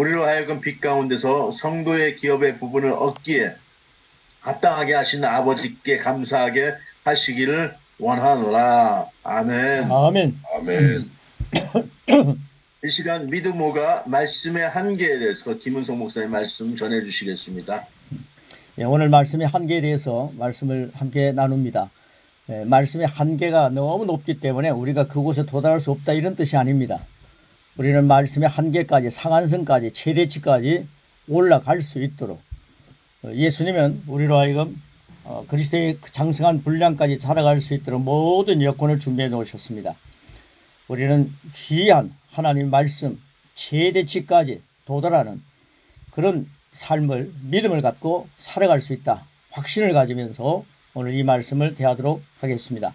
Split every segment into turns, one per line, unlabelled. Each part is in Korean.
우리로 하여금 빛 가운데서 성도의 기업의 부분을 얻기에 합당하게 하신 아버지께 감사하게 하시기를 원하노라. 아멘.
아멘.
아멘.
이 시간 믿음호가 말씀의 한계에 대해서 김은성 목사님 말씀 전해주시겠습니다.
예, 오늘 말씀의 한계에 대해서 말씀을 함께 나눕니다. 말씀의 한계가 너무 높기 때문에 우리가 그곳에 도달할 수 없다 이런 뜻이 아닙니다. 우리는 말씀의 한계까지, 상한선까지, 최대치까지 올라갈 수 있도록 예수님은 우리로 하여금 그리스도의 장성한 분량까지 자라갈 수 있도록 모든 여건을 준비해 놓으셨습니다. 우리는 귀한 하나님 말씀 최대치까지 도달하는 그런 삶을, 믿음을 갖고 살아갈 수 있다, 확신을 가지면서 오늘 이 말씀을 대하도록 하겠습니다.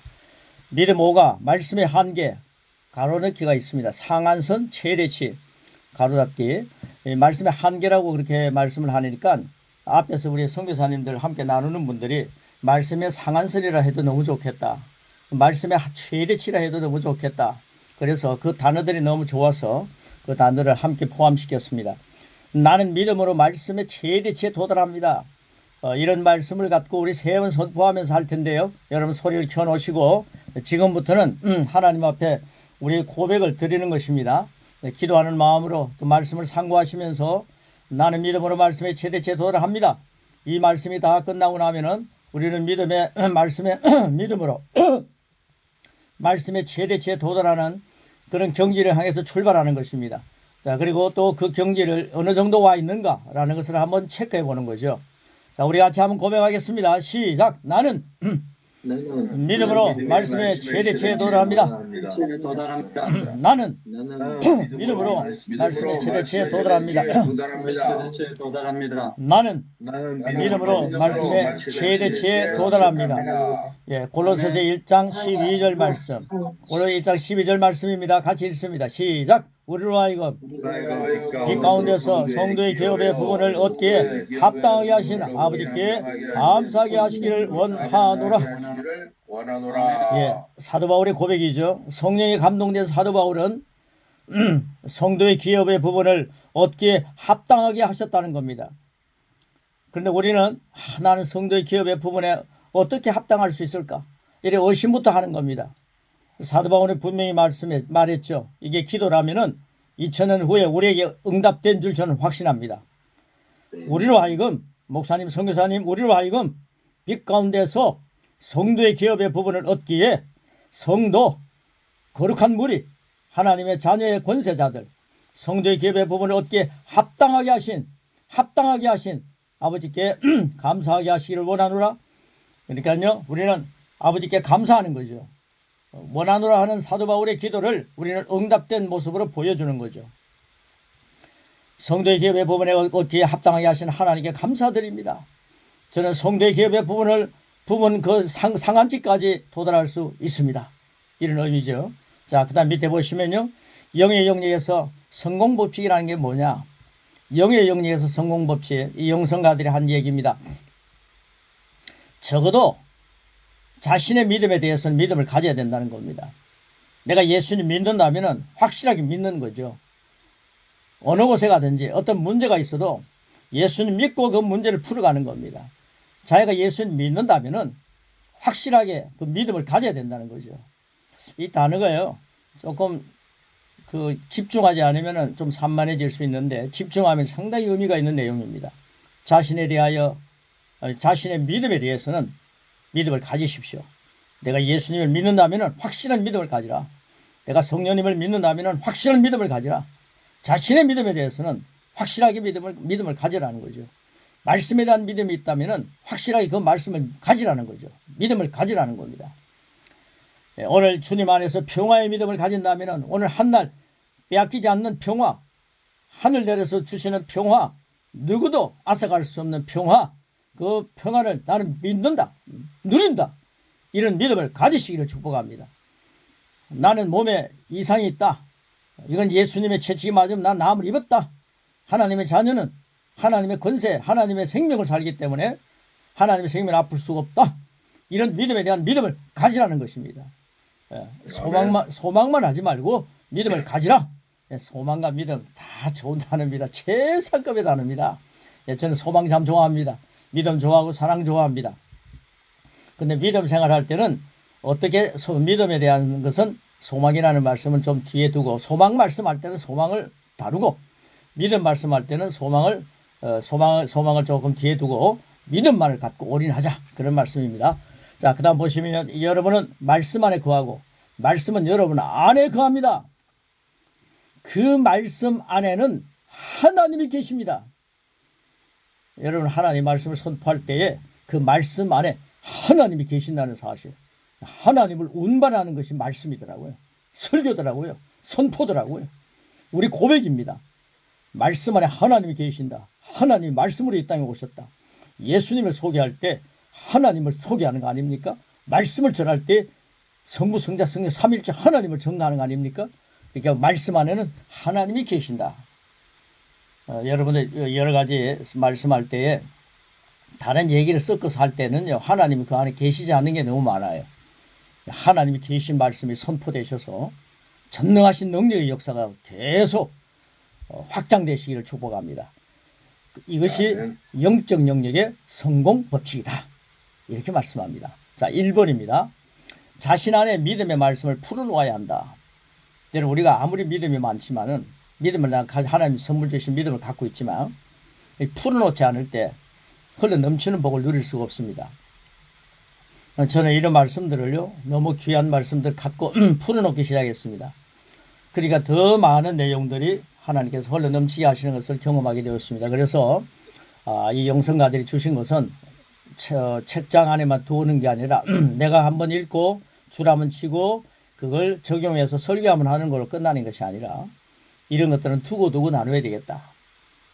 믿음 5가 말씀의 한계, 가로넣기가 있습니다. 상한선, 최대치, 가로닫기. 말씀의 한계라고 그렇게 말씀을 하니까 앞에서 우리 선교사님들 함께 나누는 분들이 말씀의 상한선이라 해도 너무 좋겠다, 말씀의 최대치라 해도 너무 좋겠다, 그래서 그 단어들이 너무 좋아서 그 단어를 함께 포함시켰습니다. 나는 믿음으로 말씀의 최대치에 도달합니다. 이런 말씀을 갖고 우리 세 번 선포하면서 할 텐데요. 여러분 소리를 켜놓으시고 지금부터는 하나님 앞에 우리 고백을 드리는 것입니다. 기도하는 마음으로 또 말씀을 상고하시면서 나는 믿음으로 말씀의 최대치에 도달합니다. 이 말씀이 다 끝나고 나면은 우리는 믿음으로 말씀의 최대치에 도달하는 그런 경지를 향해서 출발하는 것입니다. 자, 그리고 또 그 경지를 어느 정도 와 있는가라는 것을 한번 체크해 보는 거죠. 자, 우리 같이 한번 고백하겠습니다. 시작. 나는 믿음으로 말씀의 최대치에 도달합니다. 나는 믿음으로 말씀의 최대치에 도달합니다. 나는 믿음으로 말씀의 최대치에 도달합니다. 예, 골로새서 1장 12절 말씀. 골로새 1장 12절 말씀입니다. 같이 읽습니다. 시작. 우리로 하여금 이 가운데서 성도의 기업의 부분을 얻기에 합당하게 하신 아버지께 감사하게 하시기를 원하노라. 예, 사도 바울의 고백이죠. 성령에 감동된 사도 바울은 성도의 기업의 부분을 얻기에 합당하게 하셨다는 겁니다. 그런데 우리는 나는 성도의 기업의 부분에 어떻게 합당할 수 있을까? 이래 의심부터 하는 겁니다. 사도 바울은 분명히 말했죠. 이게 기도라면은 2000년 후에 우리에게 응답된 줄 저는 확신합니다. 우리로 하여금, 목사님, 선교사님, 우리로 하여금 빛 가운데서 성도의 기업의 부분을 얻기에 성도, 거룩한 무리, 하나님의 자녀의 권세자들, 성도의 기업의 부분을 얻기에 합당하게 하신 아버지께 감사하게 하시기를 원하노라. 그러니까요, 우리는 아버지께 감사하는 거죠. 원하노라 하는 사도 바울의 기도를 우리는 응답된 모습으로 보여주는 거죠. 성도의 기업의 부분에 얻기에 합당하게 하신 하나님께 감사드립니다. 저는 성도의 기업의 부분 그 상한치까지 도달할 수 있습니다. 이런 의미죠. 자, 그 다음 밑에 보시면요, 영의 영역에서 성공법칙이라는 게 뭐냐? 영의 영역에서 성공법칙, 이 영성가들이 한 얘기입니다. 적어도 자신의 믿음에 대해서는 믿음을 가져야 된다는 겁니다. 내가 예수님 믿는다면 확실하게 믿는 거죠. 어느 곳에 가든지 어떤 문제가 있어도 예수님 믿고 그 문제를 풀어가는 겁니다. 자기가 예수님 믿는다면 확실하게 그 믿음을 가져야 된다는 거죠. 이 단어가요, 조금 집중하지 않으면 좀 산만해질 수 있는데 집중하면 상당히 의미가 있는 내용입니다. 자신의 믿음에 대해서는 믿음을 가지십시오. 내가 예수님을 믿는다면 확실한 믿음을 가지라. 내가 성령님을 믿는다면 확실한 믿음을 가지라. 자신의 믿음에 대해서는 확실하게 믿음을 가지라는 거죠. 말씀에 대한 믿음이 있다면 확실하게 그 말씀을 가지라는 거죠. 믿음을 가지라는 겁니다. 오늘 주님 안에서 평화의 믿음을 가진다면 오늘 한날 빼앗기지 않는 평화, 하늘 내려서 주시는 평화, 누구도 앗아갈 수 없는 평화, 그 평화를 나는 믿는다, 누린다, 이런 믿음을 가지시기를 축복합니다. 나는 몸에 이상이 있다, 이건 예수님의 채찍이 맞으면 난 나음을 입었다. 하나님의 자녀는 하나님의 권세, 하나님의 생명을 살기 때문에 하나님의 생명을 아플 수가 없다. 이런 믿음에 대한 믿음을 가지라는 것입니다. 소망만 하지 말고 믿음을 가지라. 소망과 믿음 다 좋은 단어입니다. 최상급의 단어입니다. 저는 소망 참 좋아합니다. 믿음 좋아하고 사랑 좋아합니다. 근데 믿음 생활할 때는 어떻게 믿음에 대한 것은 소망이라는 말씀은 좀 뒤에 두고, 소망 말씀할 때는 소망을 다루고, 믿음 말씀할 때는 소망을 조금 뒤에 두고 믿음만을 갖고 올인하자, 그런 말씀입니다. 자, 그 다음 보시면 여러분은 말씀 안에 거하고 말씀은 여러분 안에 거합니다. 그 말씀 안에는 하나님이 계십니다. 여러분 하나님 말씀을 선포할 때에 그 말씀 안에 하나님이 계신다는 사실, 하나님을 운반하는 것이 말씀이더라고요. 설교더라고요. 선포더라고요. 우리 고백입니다. 말씀 안에 하나님이 계신다. 하나님이 말씀으로 이 땅에 오셨다. 예수님을 소개할 때 하나님을 소개하는 거 아닙니까? 말씀을 전할 때 성부, 성자, 성령 삼일째 하나님을 전가하는 거 아닙니까? 그러니까 말씀 안에는 하나님이 계신다. 여러분들 여러 가지 말씀할 때에 다른 얘기를 섞어서 할 때는요, 하나님이 그 안에 계시지 않는 게 너무 많아요. 하나님이 계신 말씀이 선포되셔서 전능하신 능력의 역사가 계속 확장되시기를 축복합니다. 이것이 영적 영역의 성공 법칙이다, 이렇게 말씀합니다. 자, 1번입니다. 자신 안에 믿음의 말씀을 풀어놓아야 한다. 때는 우리가 아무리 믿음이 많지만은, 믿음을 하나님 선물 주신 믿음을 갖고 있지만 풀어놓지 않을 때 흘러 넘치는 복을 누릴 수가 없습니다. 저는 이런 말씀들을요, 너무 귀한 말씀들 갖고 풀어놓기 시작했습니다. 그러니까 더 많은 내용들이 하나님께서 흘러 넘치게 하시는 것을 경험하게 되었습니다. 그래서 이 영성가들이 주신 것은 책장 안에만 두는 게 아니라 내가 한번 읽고 줄 한번 치고 그걸 적용해서 설교하면 하는 걸로 끝나는 것이 아니라, 이런 것들은 두고 나눠야 되겠다.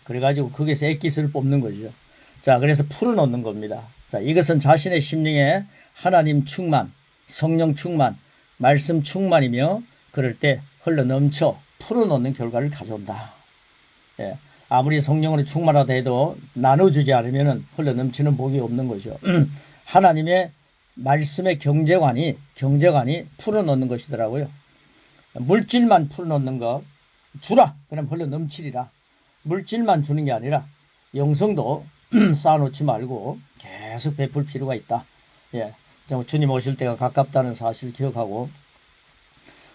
그래가지고 거기서 액기스를 뽑는 거죠. 자, 그래서 풀어놓는 겁니다. 자, 이것은 자신의 심령에 하나님 충만, 성령 충만, 말씀 충만이며, 그럴 때 흘러 넘쳐 풀어놓는 결과를 가져온다. 예, 아무리 성령으로 충만하다 해도 나눠주지 않으면 흘러 넘치는 복이 없는 거죠. 하나님의 말씀의 경제관이 풀어놓는 것이더라고요. 물질만 풀어놓는 것, 주라 그럼 흘러 넘치리라. 물질만 주는 게 아니라 영성도 쌓아놓지 말고 계속 베풀 필요가 있다. 예, 주님 오실 때가 가깝다는 사실을 기억하고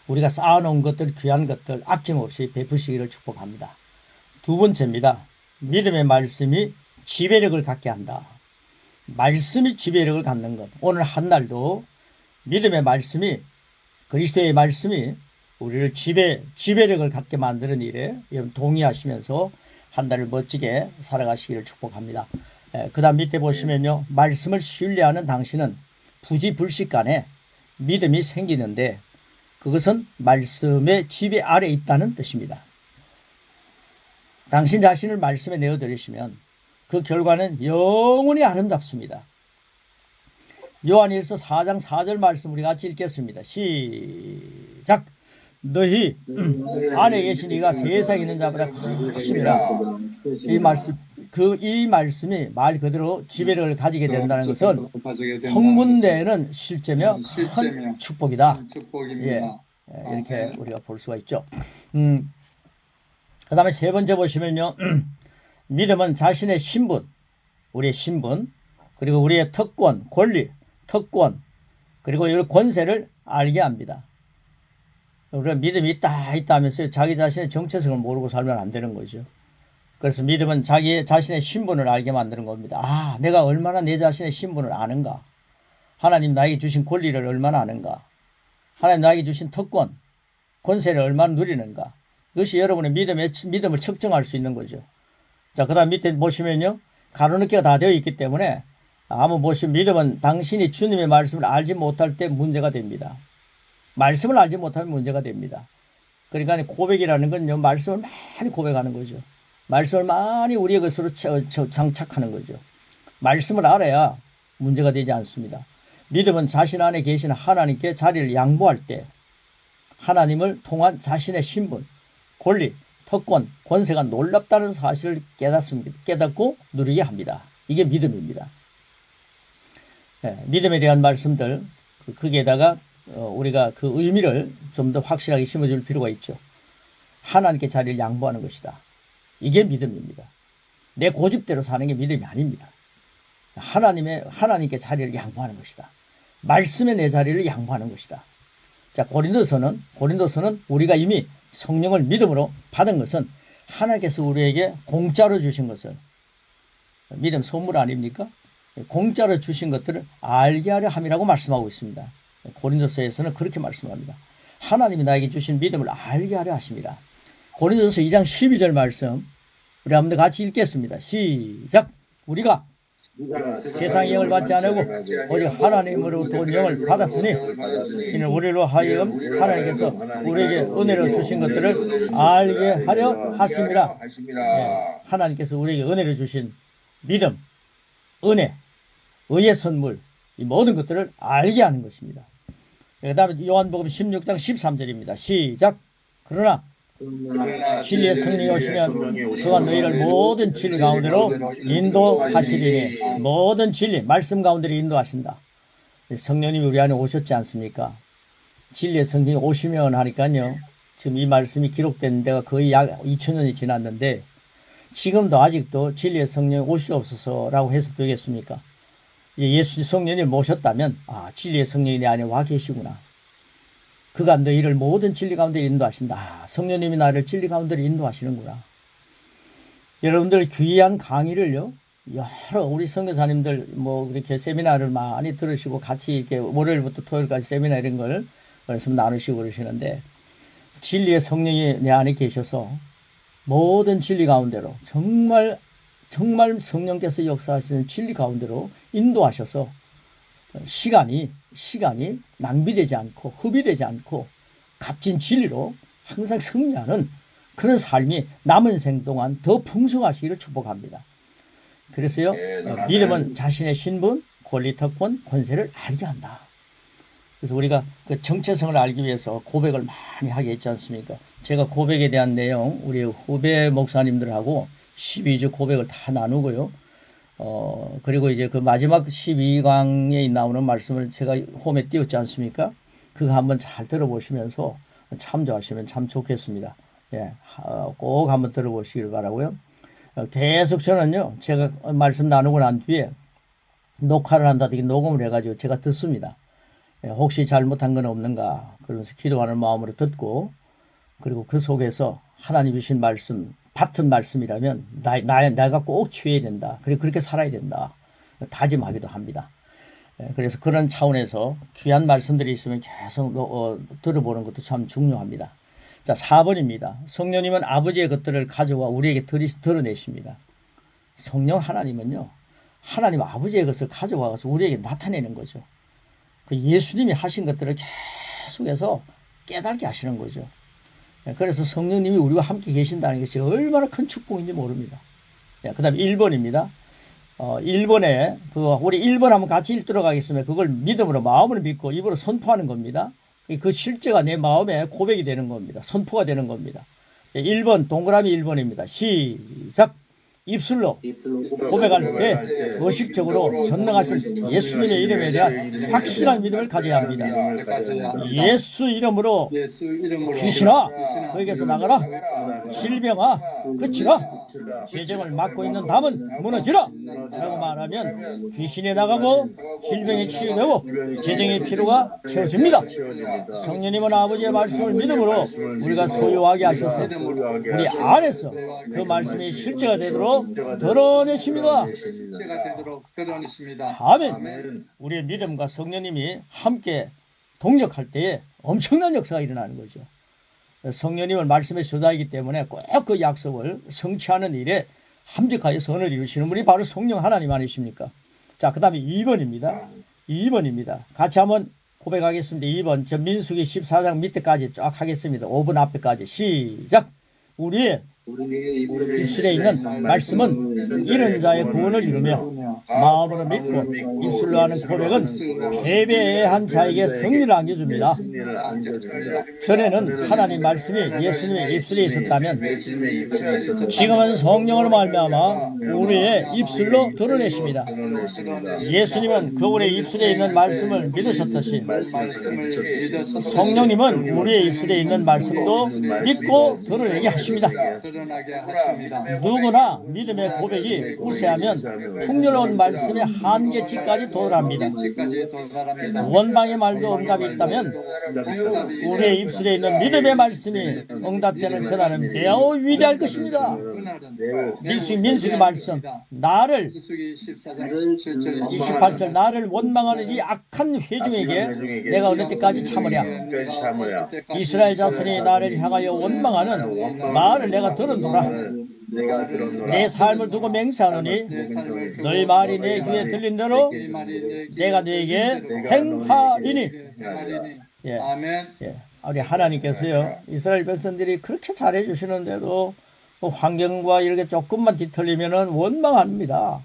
우리가 쌓아놓은 것들, 귀한 것들 아낌없이 베푸시기를 축복합니다. 두 번째입니다. 믿음의 말씀이 지배력을 갖게 한다. 말씀이 지배력을 갖는 것. 오늘 한 날도 믿음의 말씀이, 그리스도의 말씀이 우리를 지배력을 갖게 만드는 일에 여러분 동의하시면서 한 달을 멋지게 살아가시기를 축복합니다. 그 다음 밑에 보시면요, 말씀을 신뢰하는 당신은 부지불식간에 믿음이 생기는데 그것은 말씀의 지배 아래 있다는 뜻입니다. 당신 자신을 말씀에 내어드리시면 그 결과는 영원히 아름답습니다. 요한일서 4장 4절 말씀 우리 같이 읽겠습니다. 시작. 너희 안에 계신 이가 세상에 있는 자보다 크심이라. 이 말씀이 말 그대로 지배력을 가지게 된다는 것은 흥분되는 실제며 큰 축복이다. 예, 이렇게 우리가 볼 수가 있죠. 그 다음에 세 번째 보시면요, 믿음은 자신의 신분, 우리의 신분, 그리고 우리의 특권, 권리, 특권, 그리고 이 권세를 알게 합니다. 우리가 믿음이 있다 하면서 자기 자신의 정체성을 모르고 살면 안 되는 거죠. 그래서 믿음은 자기 자신의 신분을 알게 만드는 겁니다. 아, 내가 얼마나 내 자신의 신분을 아는가? 하나님 나에게 주신 권리를 얼마나 아는가? 하나님 나에게 주신 특권, 권세를 얼마나 누리는가? 이것이 여러분의 믿음을 측정할 수 있는 거죠. 자, 그 다음 밑에 보시면요, 가로넣기가 다 되어 있기 때문에 한번 보시면 믿음은 당신이 주님의 말씀을 알지 못할 때 문제가 됩니다. 말씀을 알지 못하면 문제가 됩니다. 그러니까 고백이라는 건요, 말씀을 많이 고백하는 거죠. 말씀을 많이 우리의 것으로 장착하는 거죠. 말씀을 알아야 문제가 되지 않습니다. 믿음은 자신 안에 계신 하나님께 자리를 양보할 때 하나님을 통한 자신의 신분, 권리, 특권, 권세가 놀랍다는 사실을 깨닫고 누리게 합니다. 이게 믿음입니다. 네, 믿음에 대한 말씀들, 거기에다가 우리가 그 의미를 좀 더 확실하게 심어줄 필요가 있죠. 하나님께 자리를 양보하는 것이다. 이게 믿음입니다. 내 고집대로 사는 게 믿음이 아닙니다. 하나님께 자리를 양보하는 것이다. 말씀에 내 자리를 양보하는 것이다. 자, 고린도서는 우리가 이미 성령을 믿음으로 받은 것은 하나님께서 우리에게 공짜로 주신 것을, 믿음 선물 아닙니까? 공짜로 주신 것들을 알게 하려 함이라고 말씀하고 있습니다. 고린도서에서는 그렇게 말씀합니다. 하나님이 나에게 주신 믿음을 알게 하려 하십니다. 고린도서 2장 12절 말씀 우리 한번 같이 읽겠습니다. 시작. 우리가 세상의 영을 받지 않고 오직 하나님으로부터 온 영을 받았으니 이는 우리로 하여금 하나님께서 우리에게 은혜로 주신 것들을 알게 하려 하십니다. 네, 하나님께서 우리에게 은혜로 주신 믿음, 은혜, 의의 선물, 이 모든 것들을 알게 하는 것입니다. 그 다음에 요한복음 16장 13절입니다. 시작. 그러나 진리의 성령이 오시면 그가 너희를 모든 진리 가운데로 인도하시리니, 모든 진리, 말씀 가운데로 인도하신다. 성령님이 우리 안에 오셨지 않습니까? 진리의 성령이 오시면 하니까요. 지금 이 말씀이 기록된 데가 거의 약 2000년이 지났는데 지금도 아직도 진리의 성령이 오시옵소서라고 해서 되겠습니까? 이제 예수 성령님 모셨다면 진리의 성령이 내 안에 와 계시구나. 그가 너희를 모든 진리 가운데 인도하신다. 성령님이 나를 진리 가운데로 인도하시는구나. 여러분들 귀한 강의를요, 여러 우리 선교사님들 그렇게 세미나를 많이 들으시고 같이 이렇게 월요일부터 토요일까지 세미나 이런 걸 말씀 나누시고 그러시는데, 진리의 성령이 내 안에 계셔서 모든 진리 가운데로 정말 성령께서 역사하시는 진리 가운데로 인도하셔서 시간이 낭비되지 않고 흡입되지 않고 값진 진리로 항상 승리하는 그런 삶이 남은 생 동안 더 풍성하시기를 축복합니다. 그래서요, 믿음은 자신의 신분, 권리, 특권, 권세를 알게 한다. 그래서 우리가 그 정체성을 알기 위해서 고백을 많이 하게 했지 않습니까? 제가 고백에 대한 내용 우리 후배 목사님들하고 12주 고백을 다 나누고요. 그리고 이제 그 마지막 12강에 나오는 말씀을 제가 홈에 띄웠지 않습니까? 그거 한번 잘 들어보시면서 참조하시면 참 좋겠습니다. 예, 꼭 한번 들어보시길 바라고요. 계속 저는요, 제가 말씀 나누고 난 뒤에 녹화를 한다든지 녹음을 해가지고 제가 듣습니다. 예, 혹시 잘못한 건 없는가 그러면서 기도하는 마음으로 듣고, 그리고 그 속에서 하나님 주신 말씀, 같은 말씀이라면 내가 꼭 취해야 된다. 그리고 그렇게 살아야 된다. 다짐하기도 합니다. 그래서 그런 차원에서 귀한 말씀들이 있으면 계속 들어보는 것도 참 중요합니다. 자, 4번입니다. 성령님은 아버지의 것들을 가져와 우리에게 드러내십니다. 성령 하나님은요, 하나님 아버지의 것을 가져와서 우리에게 나타내는 거죠. 그 예수님이 하신 것들을 계속해서 깨닫게 하시는 거죠. 그래서 성령님이 우리와 함께 계신다는 것이 얼마나 큰 축복인지 모릅니다. 그 다음에 1번입니다. 1번에, 우리 1번 한번 같이 읽도록 하겠습니다. 그걸 믿음으로, 마음으로 믿고 입으로 선포하는 겁니다. 그 실제가 내 마음에 고백이 되는 겁니다. 선포가 되는 겁니다. 1번, 동그라미 1번입니다. 시작! 입술로 고백할 때 의식적으로 전능하신 예수님의 이름에 대한 확실한 믿음을 가져야 합니다. 예수 이름으로 귀신아 너에게서 나가라, 질병아 그치라, 재정을 맡고 있는 담은 무너지라 라고 말하면 귀신이 나가고 질병이 치유되고 재정의 피로가 채워집니다. 성령님은 아버지의 말씀을 믿음으로 우리가 소유하게 하셔서 우리 안에서 그 말씀이 실제가 되도록 드러내십니다. 아멘. 우리의 믿음과 성령님이 함께 동력할 때에 엄청난 역사가 일어나는 거죠. 성령님을 말씀에 조다이기 때문에 꼭 그 약속을 성취하는 일에 함직하여 선을 이루시는 분이 바로 성령 하나님 아니십니까? 자, 그 다음에 2번입니다. 같이 한번 고백하겠습니다. 2번. 저 민수기 14장 밑에까지 쫙 하겠습니다. 5번 앞에까지. 시작. 우리의 입술에 있는 말씀은 이런 자의 구원을 이루며 마음으로 믿고 입술로 하는 고백은 패배한 자에게 승리를 안겨줍니다.
안개를 안겨줍니다.
전에는 하나님 말씀이 예수님의 입술에 있었다면
예수님의 입술에 있었던
지금은 성령으로 말미암아 우리의 입술로 드러내십니다. 예수님은 그분의 입술에 있는 말씀을 믿으셨듯이 성령님은 우리의 입술에 있는 말씀도 믿고 드러내게 하십니다. 누구나 믿음의 고백이 우세하면 풍요로운 말씀의 한계치까지 도달합니다. 원망의 말도 응답이 있다면 우리의 입술에 있는 믿음의 말씀이 응답되는 그날은 매우 위대할 것입니다. 민수기 말씀, 나를 28절 나를 원망하는 이 악한 회중에게 내가 어느 때까지 참으랴. 이스라엘 자손이 나를 향하여 원망하는 말을 내가 들었노라. 내 삶을 두고 맹세하노니 너희 말이 내 귀에 들린 대로 내가 너에게 행하리니. 예, 예. 우리 하나님께서요, 이스라엘 백성들이 그렇게 잘해 주시는데도 환경과 이렇게 조금만 뒤틀리면은 원망합니다.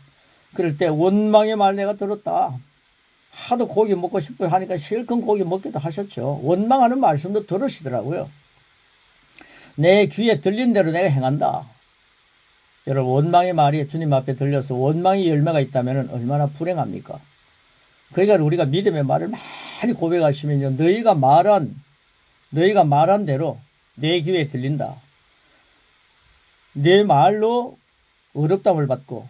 그럴 때 원망의 말 내가 들었다. 하도 고기 먹고 싶고 하니까 실컷 고기 먹기도 하셨죠. 원망하는 말씀도 들으시더라고요. 내 귀에 들린 대로 내가 행한다. 여러분, 원망의 말이 주님 앞에 들려서 원망의 열매가 있다면 얼마나 불행합니까? 그러니까 우리가 믿음의 말을 많이 고백하시면요, 너희가 말한 대로 내 귀에 들린다. 내 말로 어렵담을 받고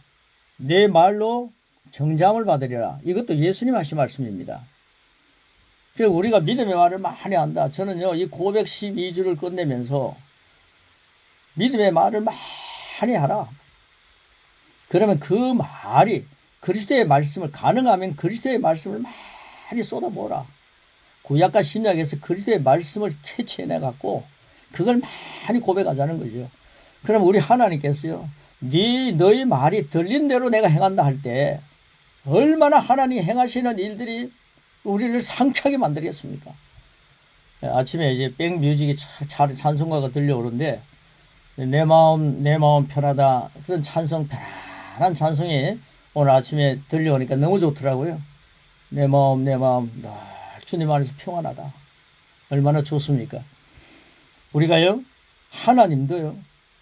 내 말로 정잠을 받으리라. 이것도 예수님 하신 말씀입니다. 그래서 우리가 믿음의 말을 많이 한다. 저는요, 이 고백 12주를 끝내면서 믿음의 말을 많이 하라. 그러면 그 말이 그리스도의 말씀을, 가능하면 그리스도의 말씀을 많이 쏟아보라. 구약과 신약에서 그리스도의 말씀을 캐치해내갖고 그걸 많이 고백하자는 거죠. 그럼 우리 하나님께서요, 너희 말이 들린 대로 내가 행한다 할 때 얼마나 하나님 행하시는 일들이 우리를 상쾌하게 만들겠습니까? 아침에 이제 백뮤직이 찬송가가 들려오는데 내 마음 편하다, 그런 찬송, 편안한 찬송이 오늘 아침에 들려오니까 너무 좋더라고요. 내 마음 주님 안에서 평안하다. 얼마나 좋습니까? 우리가요, 하나님도요,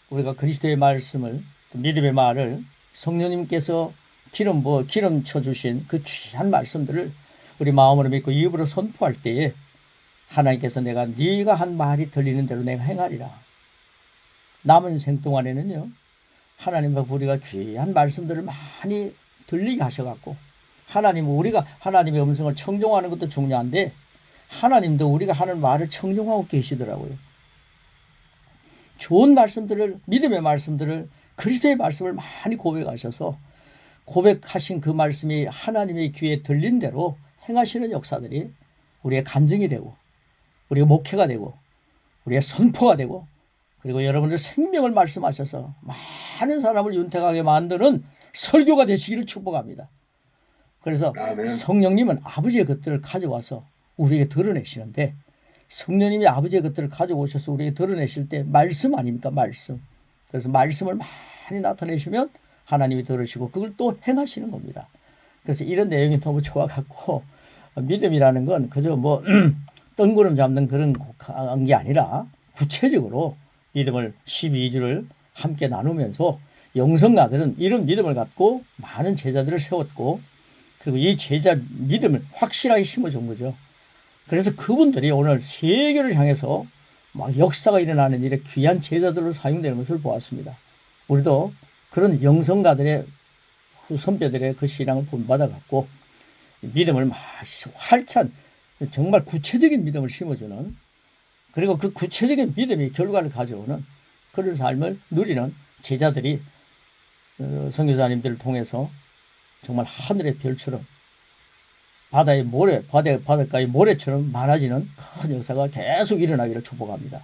우리가 그리스도의 말씀을, 믿음의 말을 성령님께서 기름 쳐주신 그 귀한 말씀들을 우리 마음으로 믿고 입으로 선포할 때에 하나님께서 네가 한 말이 들리는 대로 내가 행하리라. 남은 생 동안에는요, 하나님과 우리가 귀한 말씀들을 많이 들리게 하셔갖고, 우리가 하나님의 음성을 청종하는 것도 중요한데 하나님도 우리가 하는 말을 청종하고 계시더라고요. 좋은 말씀들을, 믿음의 말씀들을, 그리스도의 말씀을 많이 고백하셔서 고백하신 그 말씀이 하나님의 귀에 들린 대로 행하시는 역사들이 우리의 간증이 되고 우리의 목회가 되고 우리의 선포가 되고, 그리고 여러분들 생명을 말씀하셔서 많은 사람을 윤택하게 만드는 설교가 되시기를 축복합니다. 그래서 성령님은 아버지의 것들을 가져와서 우리에게 드러내시는데, 성령님이 아버지의 것들을 가져오셔서 우리에게 드러내실 때 말씀 아닙니까? 말씀. 그래서 말씀을 많이 나타내시면 하나님이 들으시고 그걸 또 행하시는 겁니다. 그래서 이런 내용이 너무 좋아갖고, 믿음이라는 건 그저 뜬구름 잡는 그런 게 아니라 구체적으로 믿음을 12주를 함께 나누면서 영성가들은 이런 믿음을 갖고 많은 제자들을 세웠고, 그리고 이 제자 믿음을 확실하게 심어준 거죠. 그래서 그분들이 오늘 세계를 향해서 막 역사가 일어나는 일에 귀한 제자들로 사용되는 것을 보았습니다. 우리도 그런 영성가들의 선배들의 그 신앙을 본받아갖고 믿음을 활찬, 정말 구체적인 믿음을 심어주는, 그리고 그 구체적인 믿음이 결과를 가져오는 그런 삶을 누리는 제자들이 선교사님들을 통해서 정말 하늘의 별처럼, 바닷가의 모래처럼 많아지는 큰 역사가 계속 일어나기를 축복합니다.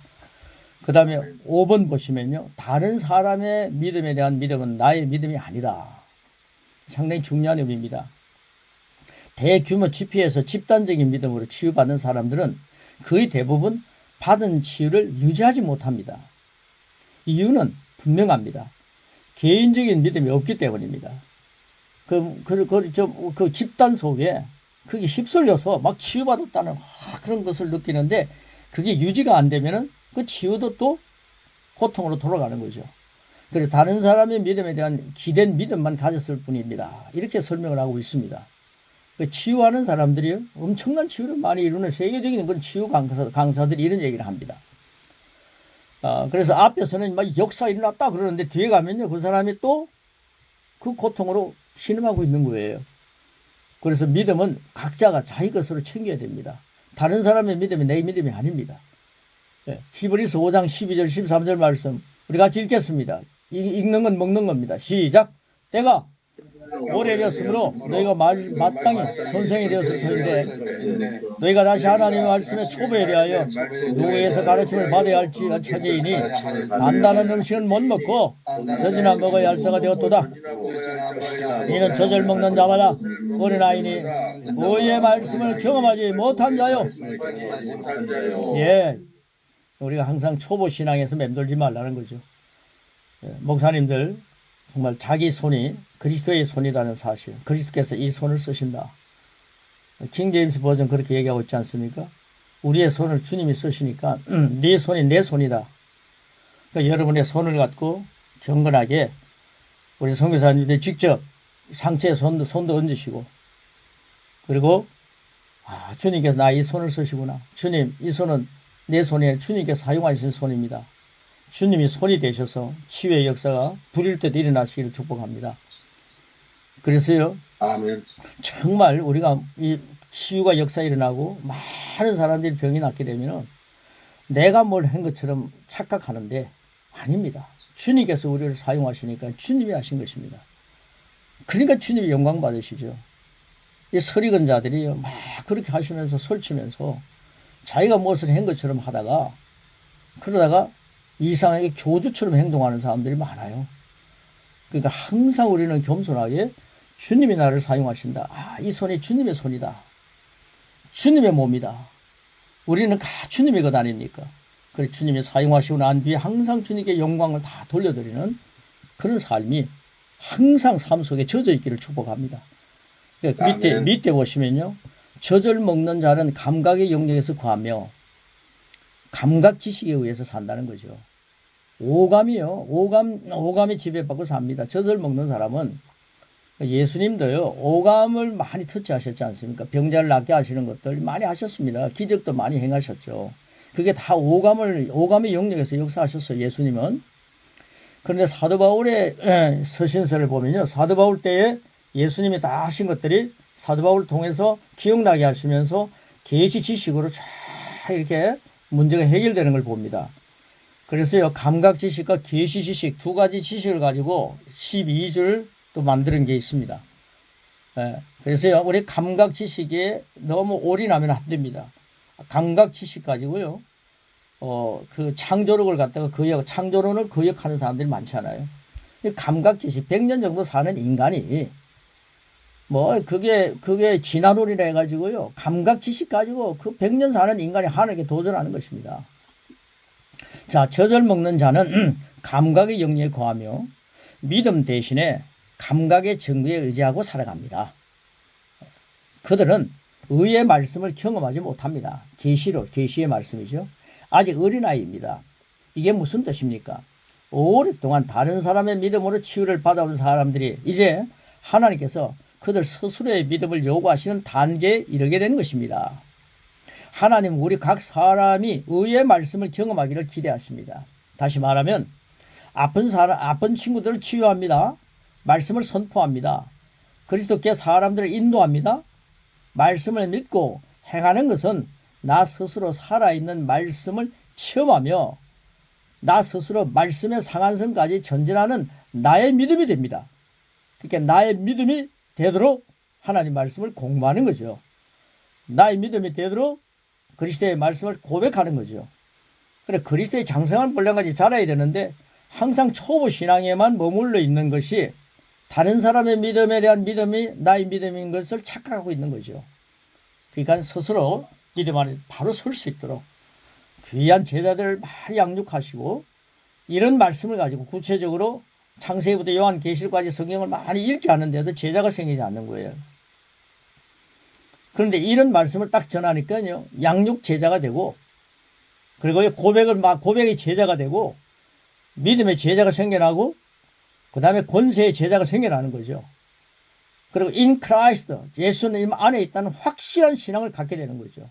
그 다음에 5번 보시면요, 다른 사람의 믿음에 대한 믿음은 나의 믿음이 아니다. 상당히 중요한 의미입니다. 대규모 집회에서 집단적인 믿음으로 치유받는 사람들은 거의 대부분 받은 치유를 유지하지 못합니다. 이유는 분명합니다. 개인적인 믿음이 없기 때문입니다. 그 집단 속에 그게 휩쓸려서 막 치유받았다는 그런 것을 느끼는데 그게 유지가 안 되면은 그 치유도 또 고통으로 돌아가는 거죠. 그래서 다른 사람의 믿음에 대한 기댄 믿음만 가졌을 뿐입니다. 이렇게 설명을 하고 있습니다. 그 치유하는 사람들이 엄청난 치유를 많이 이루는 세계적인 그런 치유 강사들이 이런 얘기를 합니다. 그래서 앞에서는 막 역사 일어났다 그러는데 뒤에 가면요, 그 사람이 또 그 고통으로 신음하고 있는 거예요. 그래서 믿음은 각자가 자기 것으로 챙겨야 됩니다. 다른 사람의 믿음이 내 믿음이 아닙니다. 히브리서 5장 12절 13절 말씀 우리 같이 읽겠습니다. 읽는 건 먹는 겁니다. 시작. 때가 오래 되었으므로 너희가 마땅히 선생이 되었을 터인데 너희가 다시 하나님의 말씀에 초보에 대하여 누구에서 가르침을 받아야 할지 차제이니 단단한 음식은 못 먹고 젖이나 먹어야 할 자가 되었도다. 이는 젖을 먹는 자마다 어린아이니 의의 말씀을 경험하지 못한 자요. 예, 우리가 항상 초보 신앙에서 맴돌지 말라는 거죠. 목사님들 정말 자기 손이 그리스도의 손이라는 사실, 그리스도께서 이 손을 쓰신다. 킹 제임스 버전 그렇게 얘기하고 있지 않습니까? 우리의 손을 주님이 쓰시니까 네 손이 내 손이다. 그러니까 여러분의 손을 갖고 경건하게 우리 선교사님들이 직접 상체에 손도 얹으시고 그리고 주님께서 나 이 손을 쓰시구나. 주님 이 손은 내 손이 주님께서 사용하신 손입니다. 주님이 손이 되셔서 치유의 역사가 불일 때도 일어나시기를 축복합니다. 그래서요, 아멘. 정말 우리가 이 치유가 역사 일어나고 많은 사람들이 병이 낫게 되면 내가 뭘 한 것처럼 착각하는데 아닙니다. 주님께서 우리를 사용하시니까 주님이 하신 것입니다. 그러니까 주님이 영광 받으시죠. 이 서리건 자들이요, 막 그렇게 하시면서 설치면서 자기가 무엇을 한 것처럼 하다가 그러다가 이상하게 교주처럼 행동하는 사람들이 많아요. 그러니까 항상 우리는 겸손하게 주님이 나를 사용하신다. 이 손이 주님의 손이다. 주님의 몸이다. 우리는 다 주님의 것 아닙니까? 그래서 주님이 사용하시고 난 뒤에 항상 주님께 영광을 다 돌려드리는 그런 삶이 항상 삶 속에 젖어 있기를 축복합니다. 그러니까 밑에 보시면요. 젖을 먹는 자는 감각의 영역에서 구하며 감각 지식에 의해서 산다는 거죠. 오감이요. 오감이 지배받고 삽니다. 젖을 먹는 사람은 예수님도요. 오감을 많이 터치하셨지 않습니까? 병자를 낫게 하시는 것들 많이 하셨습니다. 기적도 많이 행하셨죠. 그게 다 오감의 영역에서 역사하셨어요. 예수님은. 그런데 사도 바울의 서신서를 보면요. 사도 바울 때에 예수님이 다 하신 것들이 사도 바울을 통해서 기억나게 하시면서 계시 지식으로 쫙 이렇게 문제가 해결되는 걸 봅니다. 그래서요, 감각 지식과 계시 지식 두 가지 지식을 가지고 12줄 또 만드는 게 있습니다. 그래서요, 우리 감각 지식에 너무 올인하면 안 됩니다. 감각 지식 가지고요, 그 창조력을 갖다가 창조론을 거역하는 사람들이 많잖아요. 감각 지식 100년 정도 사는 인간이 그게 진화론이라 해가지고요. 감각 지식 가지고 그 100년 사는 인간이 하늘에 도전하는 것입니다. 자, 젖을 먹는 자는 감각의 영역에 거하며 믿음 대신에 감각의 증거에 의지하고 살아갑니다. 그들은 의의 말씀을 경험하지 못합니다. 계시의 말씀이죠. 아직 어린아이입니다. 이게 무슨 뜻입니까? 오랫동안 다른 사람의 믿음으로 치유를 받아온 사람들이 이제 하나님께서 그들 스스로의 믿음을 요구하시는 단계에 이르게 되는 것입니다. 하나님은 우리 각 사람이 의의 말씀을 경험하기를 기대하십니다. 다시 말하면 아픈 친구들을 치유합니다. 말씀을 선포합니다. 그리스도께 사람들을 인도합니다. 말씀을 믿고 행하는 것은 나 스스로 살아있는 말씀을 체험하며 나 스스로 말씀의 상한선까지 전진하는 나의 믿음이 됩니다. 그러니까 나의 믿음이 되도록 하나님 말씀을 공부하는 거죠. 나의 믿음이 되도록 그리스도의 말씀을 고백하는 거죠. 그래, 그리스도의 장성한 분량까지 자라야 되는데 항상 초보 신앙에만 머물러 있는 것이 다른 사람의 믿음에 대한 믿음이 나의 믿음인 것을 착각하고 있는 거죠. 그러니까 스스로 믿음 안에 바로 설 수 있도록 귀한 제자들을 많이 양육하시고 이런 말씀을 가지고 구체적으로 창세기부터 요한계시록까지 성경을 많이 읽게 하는데도 제자가 생기지 않는 거예요. 그런데 이런 말씀을 딱 전하니까요, 양육 제자가 되고, 그리고 고백의 제자가 되고, 믿음의 제자가 생겨나고, 그 다음에 권세의 제자가 생겨나는 거죠. 그리고 in Christ, 예수님 안에 있다는 확실한 신앙을 갖게 되는 거죠.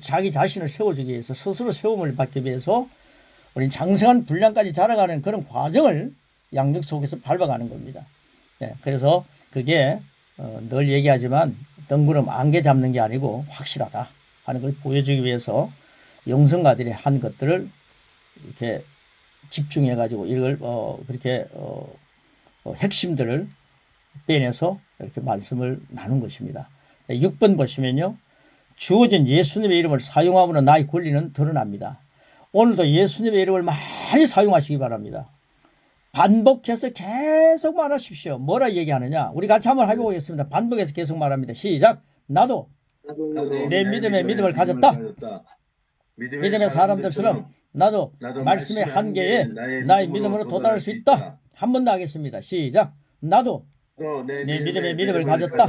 자기 자신을 세워주기 위해서, 스스로 세움을 받기 위해서 우린 장성한 분량까지 자라가는 그런 과정을 양육 속에서 밟아가는 겁니다. 네, 그래서 그게 늘 얘기하지만 덩구름 안개 잡는 게 아니고 확실하다 하는 걸 보여주기 위해서 영성가들이 한 것들을 이렇게 집중해 가지고 이걸 그렇게 핵심들을 빼내서 이렇게 말씀을 나눈 것입니다. 6번 보시면요, 주어진 예수님의 이름을 사용함으로 나의 권리는 드러납니다. 오늘도 예수님의 이름을 많이 사용하시기 바랍니다. 반복해서 계속 말하십시오. 뭐라 얘기하느냐? 우리 같이 한번 해보겠습니다. 반복해서 계속 말합니다. 시작. 나도 내 믿음의 믿음을 가졌다. 믿음의 사람들처럼 나도 말씀의 한계에 나의 믿음으로 도달할 수 있다. 한 번 더 하겠습니다. 시작. 나도 내 믿음의 믿음을 가졌다.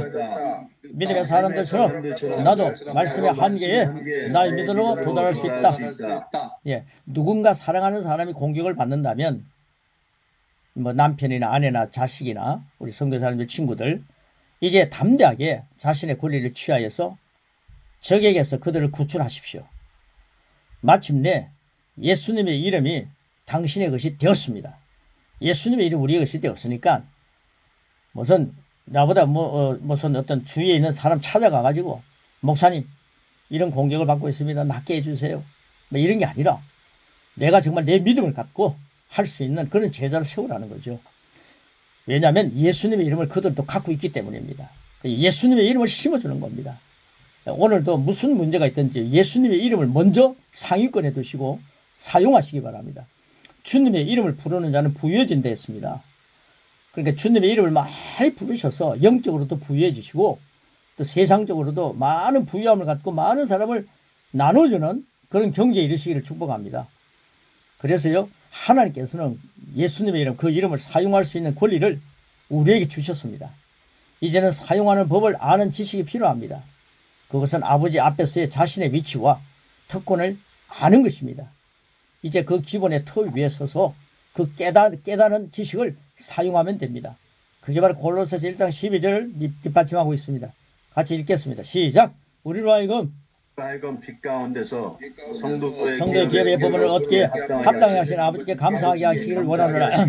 믿음의 사람들처럼 나도 말씀의 한계에 나의 믿음으로 도달할 수 있다. 예, 누군가 사랑하는 사람이 공격을 받는다면 뭐 남편이나 아내나 자식이나 우리 선교사님들 친구들 이제 담대하게 자신의 권리를 취하여서 적에게서 그들을 구출하십시오. 마침내 예수님의 이름이 당신의 것이 되었습니다. 예수님의 이름이 우리의 것이 되었으니까 무슨 나보다 무슨 어떤 주위에 있는 사람 찾아가 가지고 목사님 이런 공격을 받고 있습니다. 낫게 해주세요. 뭐 이런 게 아니라 내가 정말 내 믿음을 갖고 할 수 있는 그런 제자를 세우라는 거죠. 왜냐하면 예수님의 이름을 그들도 갖고 있기 때문입니다. 예수님의 이름을 심어주는 겁니다. 오늘도 무슨 문제가 있든지 예수님의 이름을 먼저 상위권에 두시고 사용하시기 바랍니다. 주님의 이름을 부르는 자는 부유해진다 했습니다. 그러니까 주님의 이름을 많이 부르셔서 영적으로도 부유해 주시고 또 세상적으로도 많은 부유함을 갖고 많은 사람을 나눠주는 그런 경제에 이르시기를 축복합니다. 그래서요, 하나님께서는 예수님의 이름, 그 이름을 사용할 수 있는 권리를 우리에게 주셨습니다. 이제는 사용하는 법을 아는 지식이 필요합니다. 그것은 아버지 앞에서의 자신의 위치와 특권을 아는 것입니다. 이제 그 기본의 터 위에 서서 그 깨닫는 지식을 사용하면 됩니다. 그게 바로 골로새서 1장 12절을 뒷받침하고 있습니다. 같이 읽겠습니다. 시작. 우리로 하여금
빛 가운데서 성도의
기업의 법을 얻기에 합당하게 하신 아버지께 감사하게 하시기를 원하노라.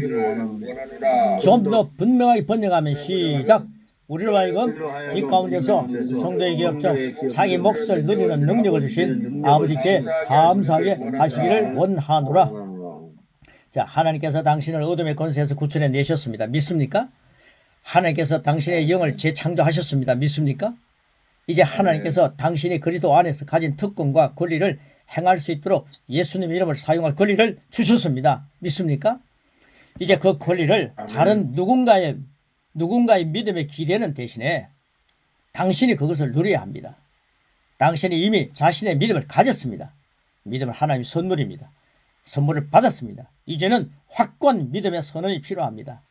좀 더 분명하게 번역하면 시작. 우리로 하여금 이 가운데서 성도의 기업적 자기 몫을 누리는 능력을 주신 아버지께 감사하게 하시기를 원하노라. 자, 하나님께서 당신을 어둠의 권세에서 구출해 내셨습니다. 믿습니까? 하나님께서 당신의 영을 재창조하셨습니다. 믿습니까? 이제 하나님께서 당신이 그리스도 안에서 가진 특권과 권리를 행할 수 있도록 예수님의 이름을 사용할 권리를 주셨습니다. 믿습니까? 이제 그 권리를 다른 누군가의 믿음에 기대는 대신에 당신이 그것을 누려야 합니다. 당신이 이미 자신의 믿음을 가졌습니다. 믿음은 하나님의 선물입니다. 선물을 받았습니다. 이제는 확고한 믿음의 선언이 필요합니다.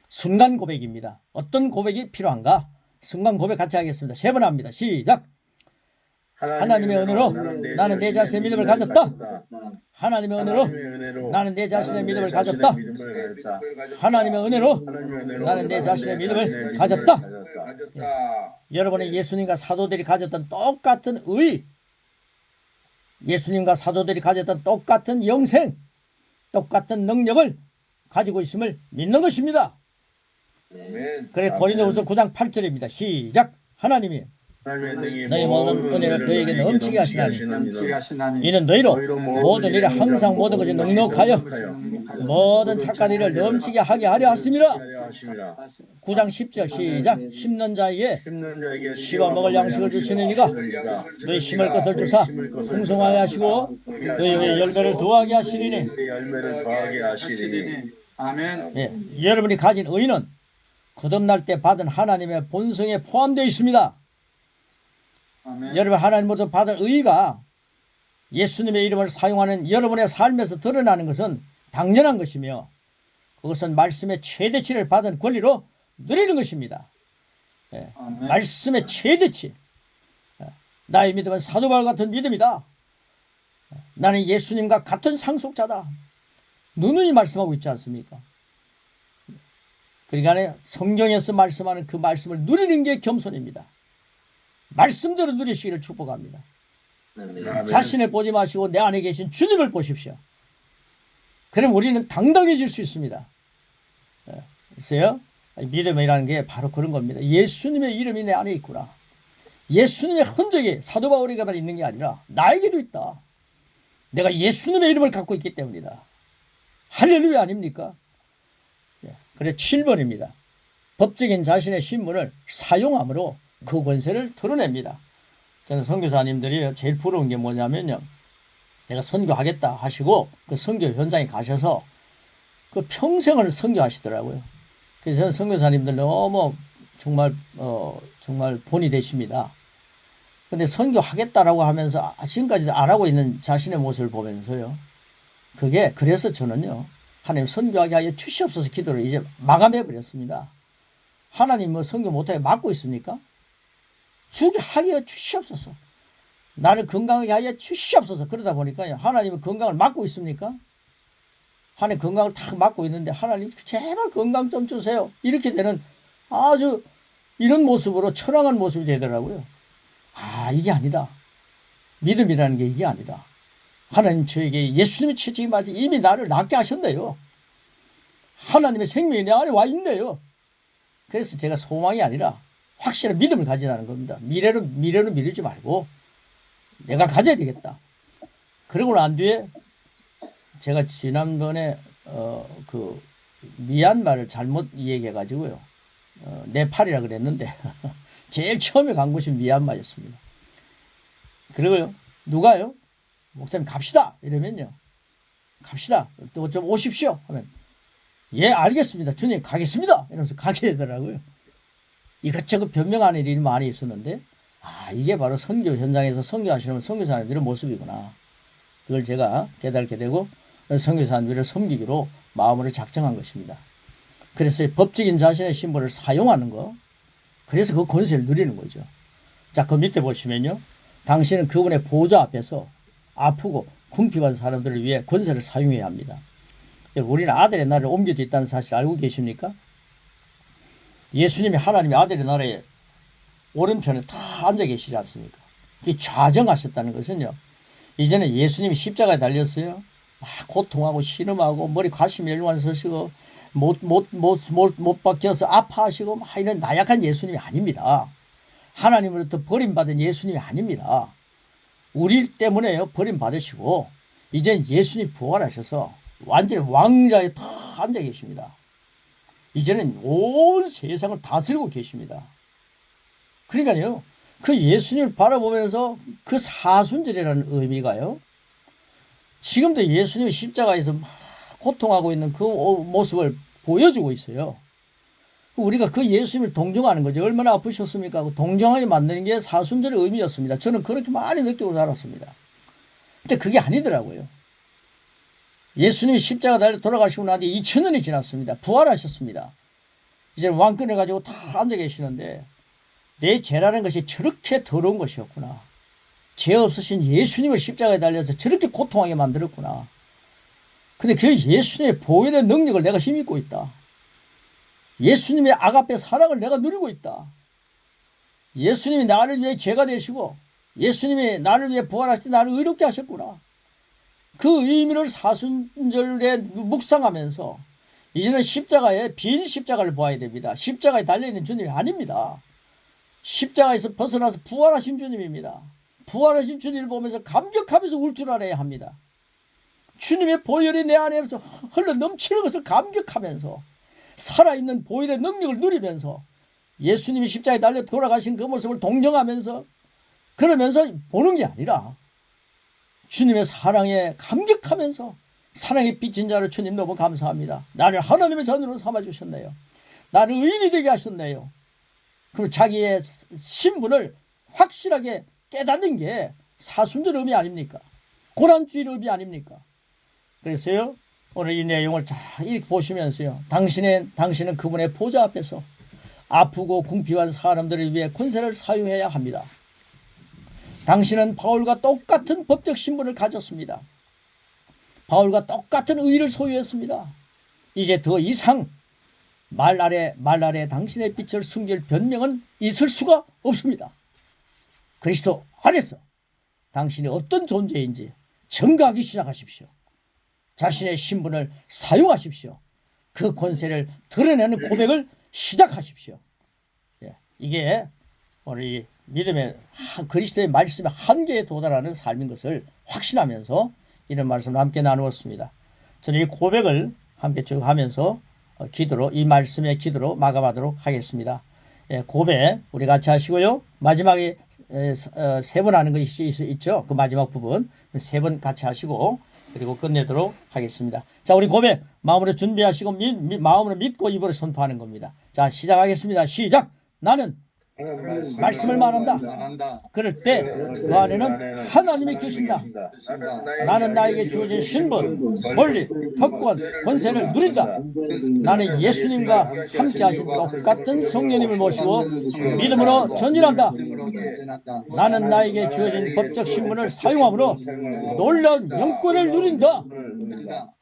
순간 고백입니다. 어떤 고백이 필요한가? 순간 고백 같이 하겠습니다. 3번 합니다. 시작. 하나님의 은혜로 나는 내 자신의 믿음을 가졌다. 하나님의 은혜로 나는 내 자신의 믿음을 가졌다. 하나님의 은혜로 나는 내 자신의 믿음을 가졌다. 여러분이 예수님과 사도들이 가졌던 똑같은 의, 예수님과 사도들이 가졌던 똑같은 영생, 똑같은 능력을 가지고 있음을 믿는 것입니다. 그래 고린도후서 9장 8절입니다. 시작. 하나님이 너희 모든 은혜를 너희에게 넘치게 하시나니 이는 너희로 모든 일에 항상 모든 것이 넉넉하여 모든 착한 일을 넘치게 하게 하려 하십니다. 9장 10절 시작. 심는 자에게 씹어 먹을 양식을 주시는 이가 너희 심을 것을 주사 풍성하게 하시고 너희의 열매를 더하게 하시리니.
아멘.
예, 여러분이 가진 의는 거듭날 때 받은 하나님의 본성에 포함되어 있습니다.
아멘.
여러분 하나님으로부터 받은 의가 예수님의 이름을 사용하는 여러분의 삶에서 드러나는 것은 당연한 것이며 그것은 말씀의 최대치를 받은 권리로 누리는 것입니다. 예, 말씀의 최대치. 나의 믿음은 사도 바울 같은 믿음이다. 나는 예수님과 같은 상속자다. 누누이 말씀하고 있지 않습니까? 그러니까 성경에서 말씀하는 그 말씀을 누리는 게 겸손입니다. 말씀대로 누리시기를 축복합니다.
아멘.
자신을 보지 마시고 내 안에 계신 주님을 보십시오. 그럼 우리는 당당해질 수 있습니다. 글쎄요, 믿음이라는 게 바로 그런 겁니다. 예수님의 이름이 내 안에 있구나. 예수님의 흔적이 사도 바울에게만 있는 게 아니라 나에게도 있다. 내가 예수님의 이름을 갖고 있기 때문이다. 할렐루야 아닙니까? 그래 7번입니다. 법적인 자신의 신분을 사용함으로 그 권세를 드러냅니다. 저는 선교사님들이 제일 부러운 게 뭐냐면요, 내가 선교하겠다 하시고 그 선교 현장에 가셔서 그 평생을 선교하시더라고요. 그래서 저는 선교사님들 너무 정말 본이 되십니다. 근데 선교하겠다라고 하면서 지금까지 안 하고 있는 자신의 모습을 보면서요, 그래서 저는요, 하나님 선교하게 하여 주시옵소서 기도를 이제 마감해 버렸습니다. 하나님 뭐 선교 못하게 막고 있습니까? 주게 하여 주시옵소서. 나를 건강하게 하여 주시옵소서. 그러다 보니까요, 하나님은 건강을 막고 있습니까? 하나님 건강을 탁 막고 있는데 하나님 제발 건강 좀 주세요. 이렇게 되는 아주 이런 모습으로 철렁한 모습이 되더라고요. 이게 아니다. 믿음이라는 게 이게 아니다. 하나님 저에게 예수님의 채찍이 맞아 이미 나를 낫게 하셨네요. 하나님의 생명이 내 안에 와 있네요. 그래서 제가 소망이 아니라 확실한 믿음을 가지라는 겁니다. 미래는 미루지 말고 내가 가져야 되겠다. 그러고 난 뒤에 제가 지난번에 그 미얀마를 잘못 얘기해가지고요, 네팔이라 그랬는데 제일 처음에 간 곳이 미얀마였습니다. 그리고요, 누가요? 목사님 갑시다 이러면요, 갑시다 또 좀 오십시오 하면 예 알겠습니다 주님 가겠습니다 이러면서 가게 되더라고요. 이것저것 변명하는 일이 많이 있었는데 이게 바로 선교 현장에서 선교하시는 선교사님들의 모습이구나. 그걸 제가 깨닫게 되고 선교사님들을 섬기기로 마음으로 작정한 것입니다. 그래서 법적인 자신의 신분을 사용하는 거, 그래서 그 권세를 누리는 거죠. 자, 그 밑에 보시면요, 당신은 그분의 보좌 앞에서 아프고 궁핍한 사람들을 위해 권세를 사용해야 합니다. 우리는 아들의 나라에 옮겨져 있다는 사실 알고 계십니까? 예수님이 하나님의 아들의 나라에 오른편에 다 앉아 계시지 않습니까? 이 좌정하셨다는 것은요, 이제는 예수님이 십자가에 달렸어요. 막 고통하고 신음하고 머리 가시 멸관 서시고 못 박혀서 아파하시고 막 이런 나약한 예수님이 아닙니다. 하나님으로부터 버림받은 예수님이 아닙니다. 우리 때문에요 버림받으시고 이제 예수님 부활하셔서 완전히 왕자에 다 앉아 계십니다. 이제는 온 세상을 다스리고 계십니다. 그러니까요, 그 예수님을 바라보면서 그 사순절이라는 의미가요, 지금도 예수님이 십자가에서 막 고통하고 있는 그 모습을 보여주고 있어요. 우리가 그 예수님을 동정하는 거죠. 얼마나 아프셨습니까? 동정하게 만드는 게 사순절의 의미였습니다. 저는 그렇게 많이 느끼고 살았습니다. 근데 그게 아니더라고요. 예수님이 십자가 달려 돌아가시고 난 뒤에 2000년이 지났습니다. 부활하셨습니다. 이제 왕권을 가지고 다 앉아 계시는데 내 죄라는 것이 저렇게 더러운 것이었구나. 죄 없으신 예수님을 십자가에 달려서 저렇게 고통하게 만들었구나. 근데 그 예수님의 보혈의 능력을 내가 힘입고 있다. 예수님의 아가페 사랑을 내가 누리고 있다. 예수님이 나를 위해 죄가 되시고 예수님이 나를 위해 부활하실 때 나를 의롭게 하셨구나. 그 의미를 사순절에 묵상하면서 이제는 십자가에 빈 십자가를 보아야 됩니다. 십자가에 달려있는 주님이 아닙니다. 십자가에서 벗어나서 부활하신 주님입니다. 부활하신 주님을 보면서 감격하면서 울 줄 알아야 합니다. 주님의 보혈이 내 안에 흘러 넘치는 것을 감격하면서 살아있는 보혈의 능력을 누리면서 예수님이 십자가에 달려 돌아가신 그 모습을 동정하면서 그러면서 보는 게 아니라 주님의 사랑에 감격하면서 사랑의 빚진 자를 주님 너무 감사합니다. 나를 하나님의 자녀로 삼아주셨네요. 나를 의인이 되게 하셨네요. 그럼 자기의 신분을 확실하게 깨닫는 게 사순절 의미 아닙니까? 고난주일 의미 아닙니까? 그래서요, 오늘 이 내용을 잘 이렇게 보시면서요, 당신은 그분의 보좌 앞에서 아프고 궁핍한 사람들을 위해 권세를 사용해야 합니다. 당신은 바울과 똑같은 법적 신분을 가졌습니다. 바울과 똑같은 의를 소유했습니다. 이제 더 이상 말 아래 당신의 빛을 숨길 변명은 있을 수가 없습니다. 그리스도 안에서 당신이 어떤 존재인지 증거하기 시작하십시오. 자신의 신분을 사용하십시오. 그 권세를 드러내는 고백을 시작하십시오. 이게 우리 믿음의 그리스도의 말씀의 한계에 도달하는 삶인 것을 확신하면서 이런 말씀을 함께 나누었습니다. 저는 이 고백을 함께 쭉 하면서 기도로, 이 말씀의 기도로 마감하도록 하겠습니다. 고백 우리 같이 하시고요. 마지막에 세 번 하는 것이 있죠. 그 마지막 부분 세 번 같이 하시고 그리고 끝내도록 하겠습니다. 자, 우리 고백 마음으로 준비하시고 마음으로 믿고 입으로 선포하는 겁니다. 자, 시작하겠습니다. 시작. 나는 말씀을 말한다. 그럴 때 그 안에는 하나님이 계신다. 나는 나에게 주어진 신분, 권리, 특권, 권세를 누린다. 나는 예수님과 함께 하신 똑같은 성령님을 모시고 믿음으로 전진한다. 나는 나에게 주어진 법적 신분을 사용함으로 놀라운 영권을 누린다.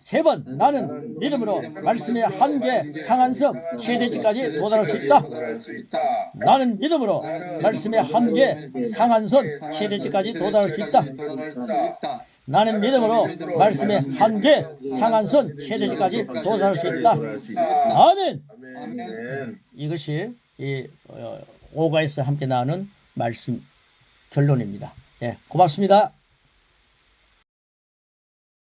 세 번, 나는 믿음으로 말씀의 한계, 상한성, 최대치까지 도달할 수 있다. 나는 믿음으로 말씀의 한계, 상한선, 최대치까지 도달할 수 있다. 나는 믿음으로 말씀의 한계, 상한선, 최대치까지 도달할 수 있다. 아멘. 이것이 오가에서 함께 나누는 말씀 결론입니다. 고맙습니다.